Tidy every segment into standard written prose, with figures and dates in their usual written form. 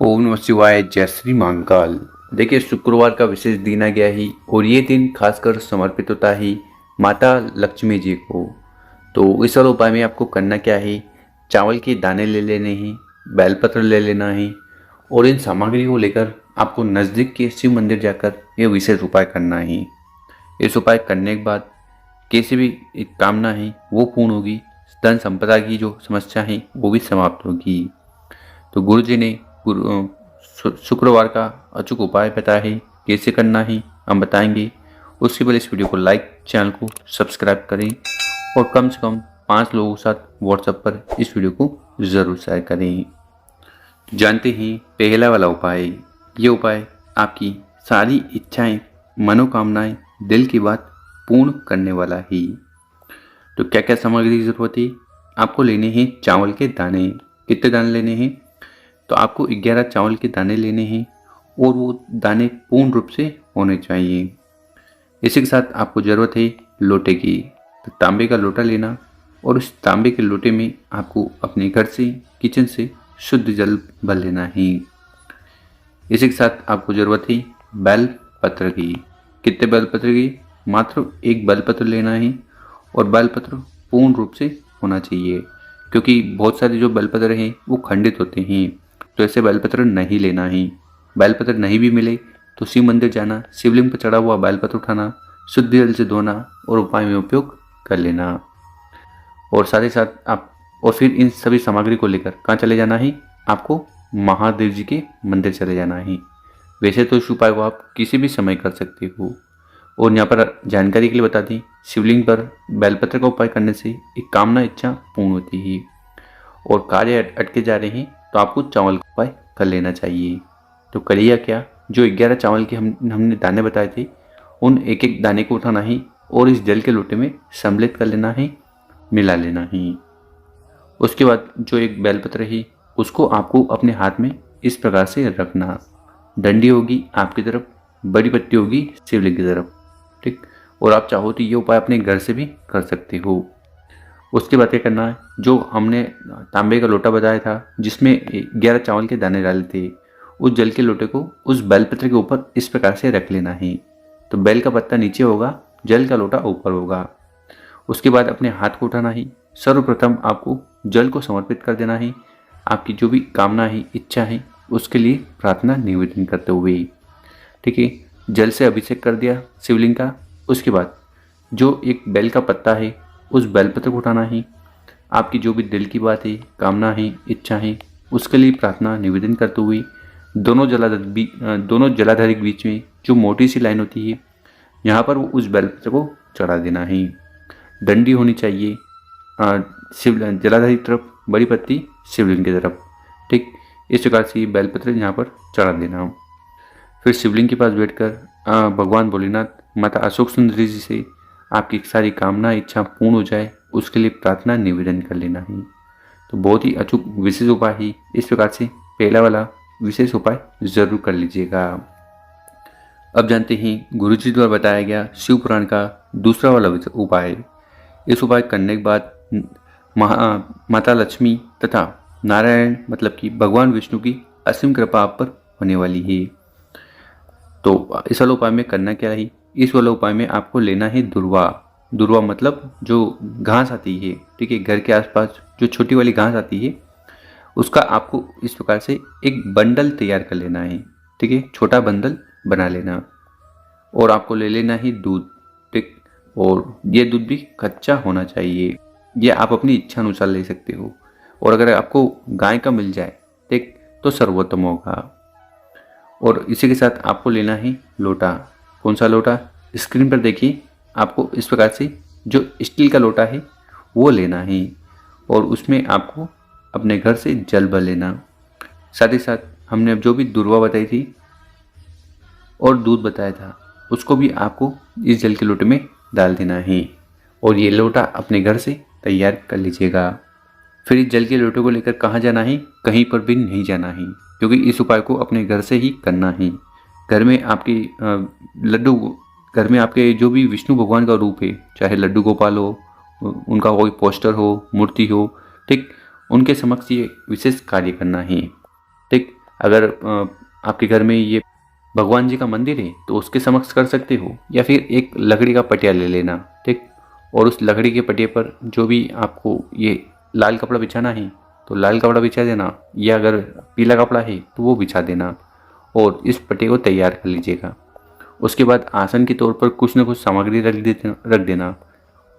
ओम नमः शिवाय। जय श्री महाकाल। देखिए, शुक्रवार का विशेष दिन आ गया ही और ये दिन खासकर समर्पित होता है माता लक्ष्मी जी को। तो इस वाले उपाय में आपको करना क्या है, चावल के दाने ले लेने हैं, बेलपत्र ले लेना है और इन सामग्री को लेकर आपको नज़दीक के शिव मंदिर जाकर यह विशेष उपाय करना है। इस उपाय करने के बाद कैसी भी एक कामना है वो पूर्ण होगी, धन संपदा की जो समस्या है वो भी समाप्त होगी। तो गुरु जी ने शुक्रवार का अचूक उपाय बताया है, कैसे करना है हम बताएंगे। उसके पहले इस वीडियो को लाइक, चैनल को सब्सक्राइब करें और कम से कम 5 लोगों के साथ व्हाट्सएप पर इस वीडियो को ज़रूर शेयर करें। जानते हैं पहला वाला उपाय। ये उपाय आपकी सारी इच्छाएं, मनोकामनाएं, दिल की बात पूर्ण करने वाला है। तो क्या क्या सामग्री की जरूरत है, आपको लेने हैं चावल के दाने। कितने दाने लेने हैं, तो आपको 11 चावल के दाने लेने हैं और वो दाने पूर्ण रूप से होने चाहिए। इसी के साथ आपको ज़रूरत है लोटे की। तो तांबे का लोटा लेना और उस तांबे के लोटे में आपको अपने घर से, किचन से शुद्ध जल भर लेना है। इसी के साथ आपको ज़रूरत है बेल पत्र की। कितने बेल पत्र की, मात्र 1 बेल पत्र लेना है और बेल पत्र पूर्ण रूप से होना चाहिए, क्योंकि बहुत सारे जो बेलपत्र हैं वो खंडित होते हैं। तो ऐसे बेलपत्र नहीं लेना है। बेलपत्र नहीं भी मिले तो शिव मंदिर जाना, शिवलिंग पर चढ़ा हुआ बेलपत्र उठाना, शुद्ध जल से धोना और उपाय में उपयोग कर लेना। और साथ ही साथ आप और फिर इन सभी सामग्री को लेकर कहाँ चले जाना है, आपको महादेव जी के मंदिर चले जाना है। वैसे तो इस उपाय को आप किसी भी समय कर सकते हो। और यहाँ पर जानकारी के लिए बता दें, शिवलिंग पर बेलपत्र का उपाय करने से एक कामना इच्छा पूर्ण होती है। और कार्य अटके जा रहे हैं तो आपको चावल का उपाय कर लेना चाहिए। तो करिए क्या, जो 11 चावल के हमने दाने बताए थे, उन एक एक दाने को उठाना है और इस जल के लोटे में सम्मिलित कर लेना है, मिला लेना है। उसके बाद जो एक बेलपत्र है उसको आपको अपने हाथ में इस प्रकार से रखना। डंडी होगी आपकी तरफ, बड़ी पत्ती होगी शिवलिंग की तरफ, ठीक। और आप चाहो तो ये उपाय अपने घर से भी कर सकते हो। उसके बाद क्या करना है, जो हमने तांबे का लोटा बताया था जिसमें 11 चावल के दाने डाले थे, उस जल के लोटे को उस बेलपत्र के ऊपर इस प्रकार से रख लेना है। तो बेल का पत्ता नीचे होगा, जल का लोटा ऊपर होगा। उसके बाद अपने हाथ को उठाना है। सर्वप्रथम आपको जल को समर्पित कर देना है, आपकी जो भी कामना है, इच्छा है, उसके लिए प्रार्थना निवेदन करते हुए, ठीक है। जल से अभिषेक कर दिया शिवलिंग का। उसके बाद जो एक बेल का पत्ता है उस बेलपत्र को उठाना है। आपकी जो भी दिल की बात है, कामना है, इच्छा है, उसके लिए प्रार्थना निवेदन करते हुए दोनों जलाधारी के बीच में जो मोटी सी लाइन होती है, यहाँ पर वो उस बेलपत्र को चढ़ा देना है। डंडी होनी चाहिए शिव जलाधारी की तरफ, बड़ी पत्ती शिवलिंग की तरफ, ठीक। इस प्रकार से बेलपत्र यहाँ पर चढ़ा देना। फिर शिवलिंग के पास बैठकर भगवान भोलेनाथ, माता अशोक सुंदरी जी से आपकी सारी कामना इच्छा पूर्ण हो जाए, उसके लिए प्रार्थना निवेदन कर लेना है। तो बहुत ही अचूक विशेष उपाय है। इस प्रकार से पहला वाला विशेष उपाय जरूर कर लीजिएगा। अब जानते हैं गुरु जी द्वारा बताया गया शिव पुराण का दूसरा वाला उपाय। इस उपाय करने के बाद माता लक्ष्मी तथा नारायण मतलब कि भगवान विष्णु की असीम कृपा आप पर होने वाली है। तो इस वाले उपाय में करना क्या है, इस वाले उपाय में आपको लेना है दुर्वा। दुर्वा मतलब जो घास आती है, ठीक है, घर के आसपास जो छोटी वाली घास आती है, उसका आपको इस प्रकार से एक बंडल तैयार कर लेना है, ठीक है, छोटा बंडल बना लेना। और आपको ले लेना है दूध, ठीक। और ये दूध भी कच्चा होना चाहिए, ये आप अपनी इच्छा अनुसार ले सकते हो। और अगर आपको गाय का मिल जाए, ठीक, तो सर्वोत्तम होगा। और इसी के साथ आपको लेना है लोटा। कौन सा लोटा, स्क्रीन पर देखिए, आपको इस प्रकार से जो स्टील का लोटा है वो लेना है और उसमें आपको अपने घर से जल भर लेना। साथ ही साथ हमने जो भी दुर्वा बताई थी और दूध बताया था, उसको भी आपको इस जल के लोटे में डाल देना है और ये लोटा अपने घर से तैयार कर लीजिएगा। फिर इस जल के लोटे को लेकर कहाँ जाना है, कहीं पर भी नहीं जाना है, क्योंकि इस उपाय को अपने घर से ही करना है। घर में आपके लड्डू, घर में आपके जो भी विष्णु भगवान का रूप है, चाहे लड्डू गोपाल हो, उनका कोई पोस्टर हो, मूर्ति हो, ठीक, उनके समक्ष ये विशेष कार्य करना है, ठीक। अगर आपके घर में ये भगवान जी का मंदिर है तो उसके समक्ष कर सकते हो, या फिर एक लकड़ी का पटिया ले लेना, ठीक। और उस लकड़ी के पटिया पर जो भी आपको ये लाल कपड़ा बिछाना है तो लाल कपड़ा बिछा देना, या अगर पीला कपड़ा है तो वो बिछा देना और इस पटिया को तैयार कर लीजिएगा। उसके बाद आसन के तौर पर कुछ न कुछ सामग्री रख देना।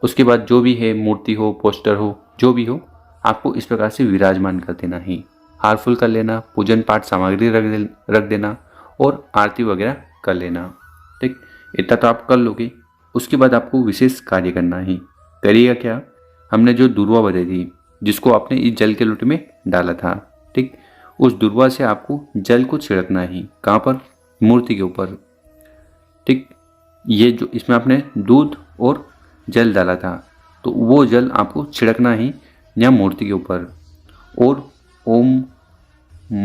उसके बाद जो भी है, मूर्ति हो, पोस्टर हो, जो भी हो, आपको इस प्रकार से विराजमान कर देना ही। हार फूल कर लेना, पूजन पाठ सामग्री रख देना और आरती वगैरह कर लेना, ठीक। इतना तो आप कर लोगे। उसके बाद आपको विशेष कार्य करना ही। करिएगा क्या, हमने जो दुर्वा बताई थी जिसको आपने इस जल के लोटे में डाला था, ठीक, उस दुर्वा से आपको जल को छिड़कना ही। कहाँ पर? मूर्ति के ऊपर, ठीक। ये जो इसमें आपने दूध और जल डाला था तो वो जल आपको छिड़कना ही यहाँ मूर्ति के ऊपर। और ओम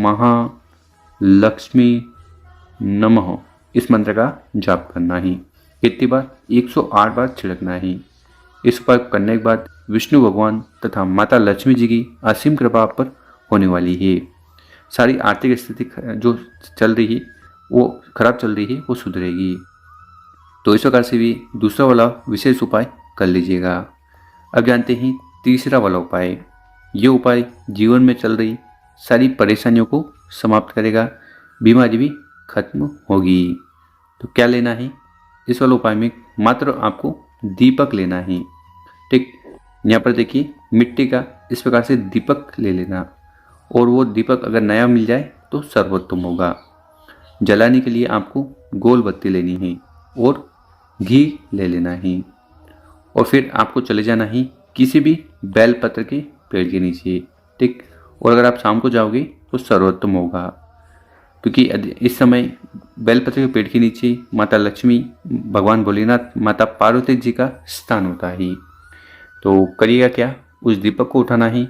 महालक्ष्मी नमः इस मंत्र का जाप करना ही। कितनी बार? 108 बार छिड़कना ही। इस पर करने के बाद विष्णु भगवान तथा माता लक्ष्मी जी की असीम कृपा आप पर होने वाली है। सारी आर्थिक स्थिति जो चल रही है, वो खराब चल रही है, वो सुधरेगी। तो इस प्रकार से भी दूसरा वाला विशेष उपाय कर लीजिएगा। अब जानते हैं तीसरा वाला उपाय। ये उपाय जीवन में चल रही सारी परेशानियों को समाप्त करेगा, बीमारी भी खत्म होगी। तो क्या लेना है? इस वाले उपाय में मात्र आपको दीपक लेना है, ठीक। यहाँ पर देखिए मिट्टी का इस प्रकार से दीपक ले लेना, और वो दीपक अगर नया मिल जाए तो सर्वोत्तम होगा। जलाने के लिए आपको गोल बत्ती लेनी है और घी ले लेना है, और फिर आपको चले जाना है किसी भी बेलपत्र के पेड़ के नीचे, ठीक। और अगर आप शाम को जाओगे तो सर्वोत्तम होगा, क्योंकि इस समय बेलपत्र के पेड़ के नीचे माता लक्ष्मी, भगवान भोलेनाथ, माता पार्वती जी का स्थान होता है। तो करिएगा क्या, उस दीपक को उठाना ही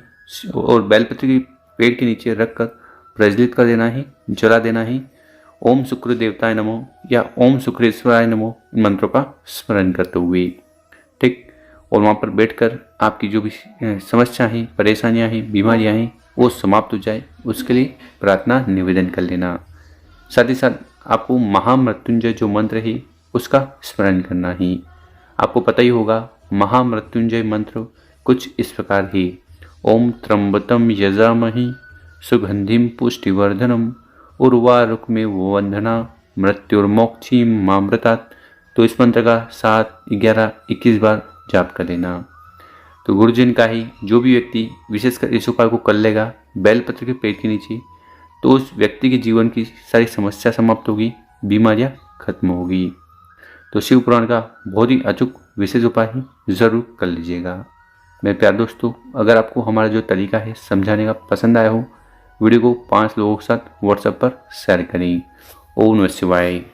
और बेलपत्र के पेड़ के नीचे रख कर प्रज्वलित कर देना ही, जला देना ही। ओम शुक्र देवताय नमो या ओम शुक्रेश्वराय नमो मंत्रों का स्मरण करते हुए, ठीक। और वहाँ पर बैठकर आपकी जो भी समस्या है, परेशानियाँ हैं, बीमारियाँ हैं, वो समाप्त हो जाए, उसके लिए प्रार्थना निवेदन कर लेना। साथ ही साथ आपको महामृत्युंजय जो मंत्र है उसका स्मरण करना ही। आपको पता ही होगा महामृत्युंजय मंत्र कुछ इस प्रकार ही। ओम त्र्यंबकम यजामहि सुगंधिम पुष्टिवर्धनम उर्वारुकमे वंदना मृत्युर्मोक्षी मामृतात्। तो इस मंत्र का 7, 11, 21 बार जाप कर लेना। तो गुरुजन का ही जो भी व्यक्ति विशेषकर इस उपाय को कर लेगा बेलपत्र के पेड़ के नीचे, तो उस व्यक्ति के जीवन की सारी समस्या समाप्त होगी, बीमारियां खत्म होगी। तो शिव पुराण का बहुत ही अचूक विशेष उपाय ही ज़रूर कर लीजिएगा। मेरे प्यारे दोस्तों, अगर आपको हमारा जो तरीका है समझाने का पसंद आया हो, वीडियो को 5 लोगों के साथ व्हाट्सएप पर शेयर करें। ओम नमः शिवाय।